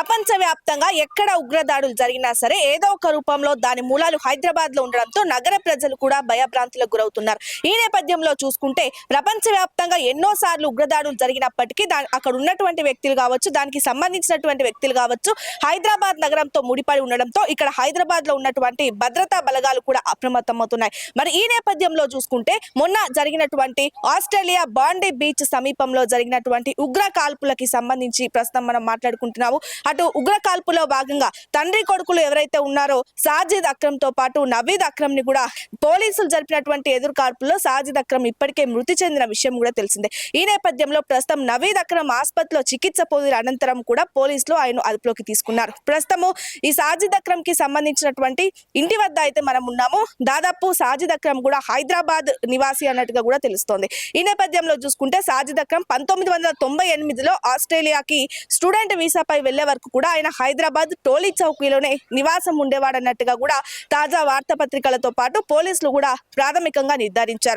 ప్రపంచవ్యాప్తంగా ఎక్కడ ఉగ్రదాడులు జరిగినా సరే ఏదో ఒక రూపంలో దాని మూలాలు హైదరాబాద్ లో ఉండడంతో నగర ప్రజలు కూడా భయభ్రాంతులకు గురవుతున్నారు. ఈ నేపథ్యంలో చూసుకుంటే ప్రపంచవ్యాప్తంగా ఎన్నో సార్లు ఉగ్రదాడులు జరిగినప్పటికీ అక్కడ ఉన్నటువంటి వ్యక్తులు కావచ్చు, దానికి సంబంధించినటువంటి వ్యక్తులు కావచ్చు, హైదరాబాద్ నగరంతో ముడిపడి ఉండడంతో ఇక్కడ హైదరాబాద్ లో ఉన్నటువంటి భద్రతా బలగాలు కూడా అప్రమత్తమవుతున్నాయి. మరి ఈ నేపథ్యంలో చూసుకుంటే మొన్న జరిగినటువంటి ఆస్ట్రేలియా బాండీ బీచ్ సమీపంలో జరిగినటువంటి ఉగ్ర కాల్పులకి సంబంధించి ప్రస్తుతం మనం మాట్లాడుకుంటున్నాము. అటు ఉగ్ర కాల్పులో భాగంగా తండ్రి కొడుకులు ఎవరైతే ఉన్నారో సాజిద్ అక్రమ్ తో పాటు నవీద్ అక్రమ్ ని కూడా పోలీసులు జరిపినటువంటి ఎదురు కాల్పుల్లో సాజిద్ అక్రమ్ ఇప్పటికే మృతి చెందిన విషయం కూడా తెలిసిందే. ఈ నేపథ్యంలో ప్రస్తుతం నవీద్ అక్రమ్ ఆసుపత్రిలో చికిత్స పొందిన అనంతరం కూడా పోలీసులు ఆయన అదుపులోకి తీసుకున్నారు. ప్రస్తుతము ఈ సాజిద్ అక్రమ్ కి సంబంధించినటువంటి ఇంటి వద్ద అయితే మనం ఉన్నాము. దాదాపు సాజిద్ అక్రమ్ కూడా హైదరాబాద్ నివాసి అన్నట్టుగా కూడా తెలుస్తోంది. ఈ నేపథ్యంలో చూసుకుంటే సాజిద్ అక్రమ్ 1998లో ఆస్ట్రేలియాకి స్టూడెంట్ వీసాపై వెళ్లే వరకు కూడా ఆయన హైదరాబాద్ టోలీ చౌకీలోనే నివాసం ఉండేవాడన్నట్టుగా కూడా తాజా వార్తాపత్రికలతో పాటు పోలీసులు కూడా ప్రాథమికంగా నిర్ధారించారు.